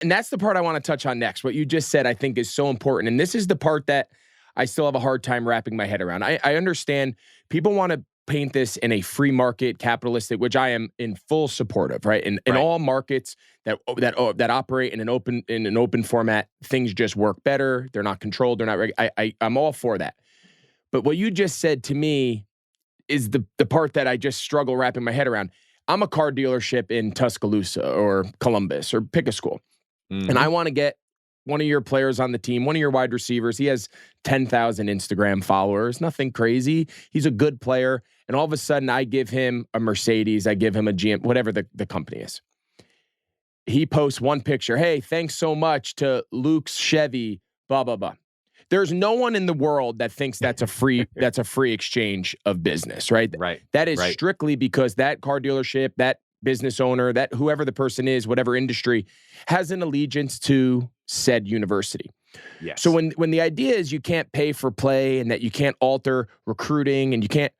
And that's the part I want to touch on next. What you just said, I think, is so important. And this is the part that I still have a hard time wrapping my head around. I understand people want to paint this in a free market, capitalistic, which I am in full support of, right? In all markets that operate in an open format, things just work better. They're not controlled. They're not. I'm all for that. But what you just said to me is the part that I just struggle wrapping my head around. I'm a car dealership in Tuscaloosa or Columbus or pick a school. And I want to get one of your players on the team, one of your wide receivers. He has 10,000 Instagram followers, nothing crazy. He's a good player. And all of a sudden I give him a Mercedes, I give him a GM, whatever the company is. He posts one picture. Hey, thanks so much to Luke's Chevy, blah, blah, blah. There's no one in the world that thinks that's a free exchange of business, right? Right. That is strictly because that car dealership, that business owner, that whoever the person is, whatever industry, has an allegiance to said university. Yes. So when the idea is you can't pay for play and that you can't alter recruiting and you can't,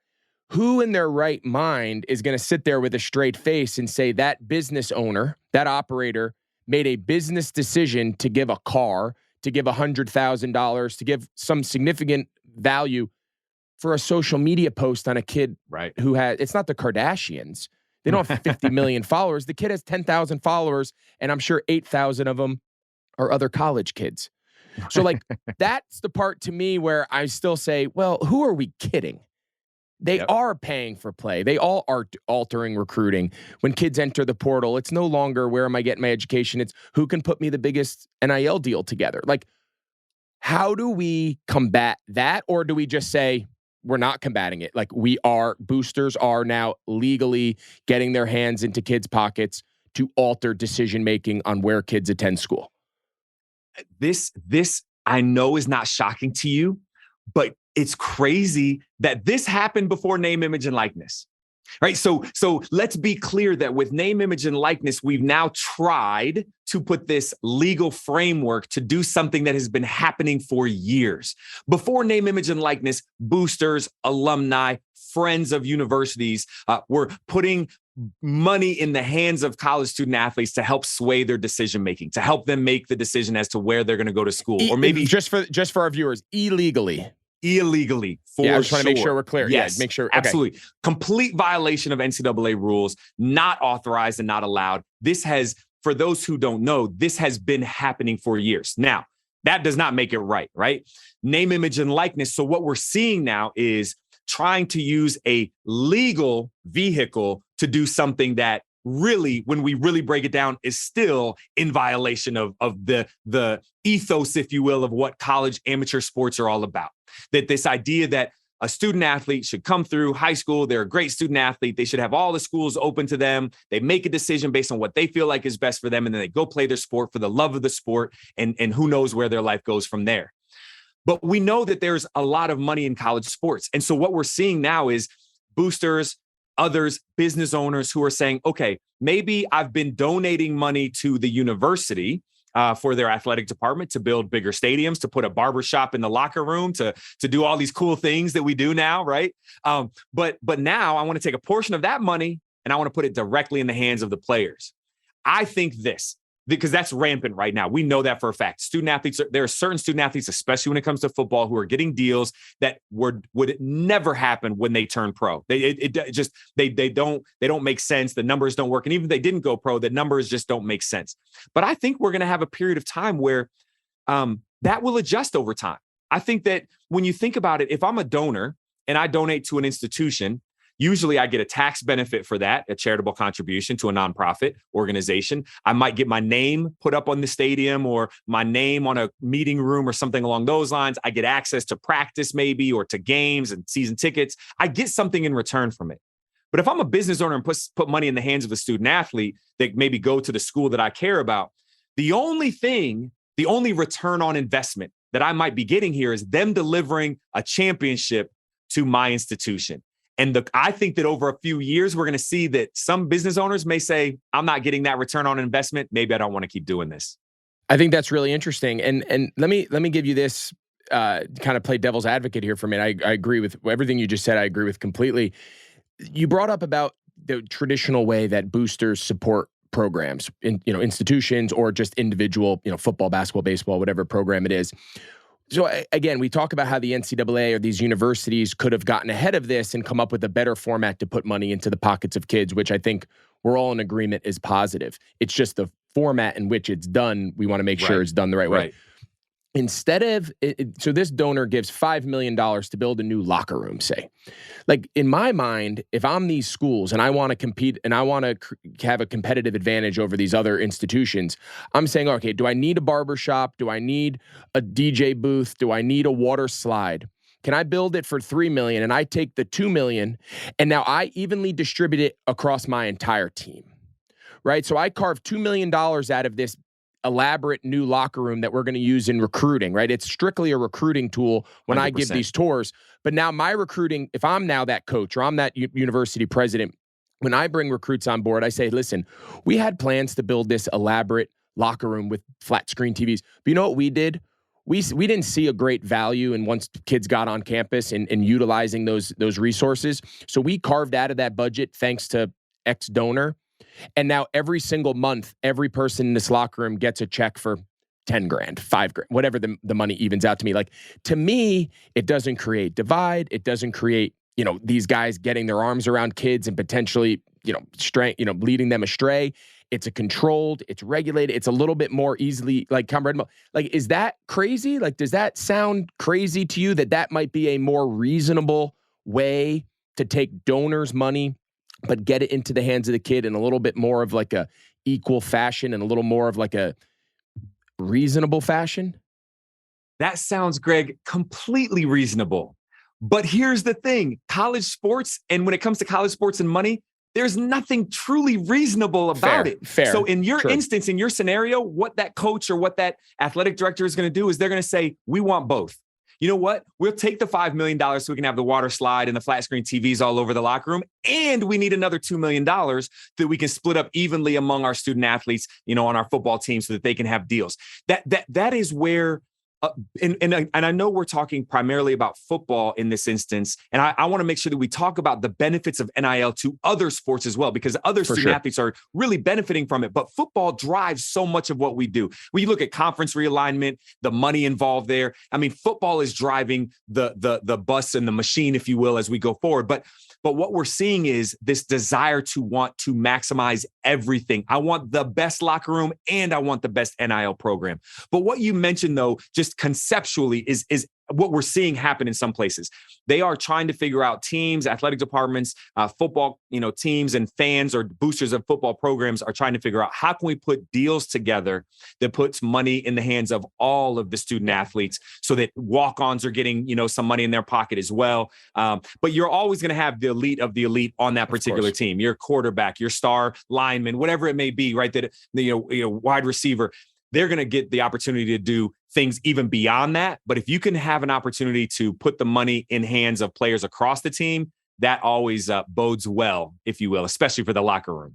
who in their right mind is going to sit there with a straight face and say that business owner, that operator made a business decision to give a car, to give $100,000, to give some significant value for a social media post on a kid who has, it's not the Kardashians. They don't have 50 million followers. The kid has 10,000 followers, and I'm sure 8,000 of them are other college kids. So, like, that's the part to me where I still say, well, who are we kidding? They are paying for play. They all are altering recruiting. When kids enter the portal, it's no longer where am I getting my education? It's who can put me the biggest NIL deal together. Like, how do we combat that? Or do we just say, we're not combating it? Like, boosters are now legally getting their hands into kids' pockets to alter decision-making on where kids attend school. This I know is not shocking to you, but it's crazy that this happened before name, image, and likeness, right? So let's be clear that with name, image, and likeness, we've now tried to put this legal framework to do something that has been happening for years. Before name, image, and likeness, boosters, alumni, friends of universities were putting money in the hands of college student athletes to help sway their decision making, to help them make the decision as to where they're going to go to school, or maybe just for our viewers, illegally, for I just want to make sure we're clear. Yes, make sure. Absolutely. Complete violation of NCAA rules, not authorized and not allowed. This has, for those who don't know, this has been happening for years. Now, that does not make it right? Name, image, and likeness. So what we're seeing now is trying to use a legal vehicle to do something that really, when we really break it down, is still in violation of the ethos, if you will, of what college amateur sports are all about. That this idea that a student athlete should come through high school, they're a great student athlete, they should have all the schools open to them, they make a decision based on what they feel like is best for them, and then they go play their sport for the love of the sport, and who knows where their life goes from there. But we know that there's a lot of money in college sports. And so what we're seeing now is boosters, others, business owners who are saying, okay, maybe I've been donating money to the university for their athletic department to build bigger stadiums, to put a barbershop in the locker room, to do all these cool things that we do now, right? But now I want to take a portion of that money and I want to put it directly in the hands of the players. I think this, because that's rampant right now. We know that for a fact. Student athletes, there are certain student athletes, especially when it comes to football, who are getting deals that would never happen when they turn pro. They don't make sense. The numbers don't work. And even if they didn't go pro, the numbers just don't make sense. But I think we're going to have a period of time where that will adjust over time. I think that when you think about it, if I'm a donor and I donate to an institution, usually I get a tax benefit for that, a charitable contribution to a nonprofit organization. I might get my name put up on the stadium or my name on a meeting room or something along those lines. I get access to practice maybe, or to games and season tickets. I get something in return from it. But if I'm a business owner and put money in the hands of a student athlete that maybe go to the school that I care about, the only return on investment that I might be getting here is them delivering a championship to my institution. And I think that over a few years, we're going to see that some business owners may say, I'm not getting that return on investment. Maybe I don't want to keep doing this. I think that's really interesting. And let me give you this kind of play devil's advocate here for a minute. I agree with everything you just said. I agree with completely. You brought up about the traditional way that boosters support programs, in institutions or just individual, football, basketball, baseball, whatever program it is. So again, we talk about how the NCAA or these universities could have gotten ahead of this and come up with a better format to put money into the pockets of kids, which I think we're all in agreement is positive. It's just the format in which it's done. We want to make sure it's done the right way. Instead of, so this donor gives $5 million to build a new locker room, say. Like in my mind, if I'm these schools and I want to compete and I want to have a competitive advantage over these other institutions, I'm saying, okay, do I need a barber shop? Do I need a DJ booth? Do I need a water slide? Can I build it for $3 million and I take the $2 million and now I evenly distribute it across my entire team, right? So I carve $2 million out of this elaborate new locker room that we're going to use in recruiting, right? It's strictly a recruiting tool when 100%. I give these tours. But now my recruiting, if I'm now that coach or I'm that university president, when I bring recruits on board, I say, listen, we had plans to build this elaborate locker room with flat screen TVs. But you know what we did? We didn't see a great value in once kids got on campus and utilizing those resources. So we carved out of that budget thanks to X donor. And now every single month, every person in this locker room gets a check for 10 grand, 5 grand, whatever the money evens out to me. Like, to me, it doesn't create divide. It doesn't create, these guys getting their arms around kids and potentially, leading them astray. It's a controlled, it's regulated. It's a little bit more easily comprehensible. Like, is that crazy? Like, does that sound crazy to you that might be a more reasonable way to take donors' money, but get it into the hands of the kid in a little bit more of like a equal fashion and a little more of like a reasonable fashion? That sounds, Greg, completely reasonable. But here's the thing, college sports, and when it comes to college sports and money, there's nothing truly reasonable about it. Fair. So in your instance, in your scenario, what that coach or what that athletic director is going to do is they're going to say, we want both. You know what? We'll take the $5 million so we can have the water slide and the flat screen TVs all over the locker room. And we need another $2 million that we can split up evenly among our student athletes, on our football team so that they can have deals. That is where, and I know we're talking primarily about football in this instance. And I want to make sure that we talk about the benefits of NIL to other sports as well, because other student athletes are really benefiting from it. But football drives so much of what we do. When you look at conference realignment, the money involved there, I mean, football is driving the bus and the machine, if you will, as we go forward. But what we're seeing is this desire to want to maximize everything. I want the best locker room and I want the best NIL program. But what you mentioned, though, just conceptually is what we're seeing happen in some places. They are trying to figure out teams, athletic departments, football, teams and fans or boosters of football programs are trying to figure out how can we put deals together that puts money in the hands of all of the student athletes so that walk-ons are getting, some money in their pocket as well. But you're always going to have the elite of the elite on that particular team, your quarterback, your star lineman, whatever it may be, right? That, wide receiver. They're going to get the opportunity to do things even beyond that. But if you can have an opportunity to put the money in hands of players across the team, that always bodes well, if you will, especially for the locker room.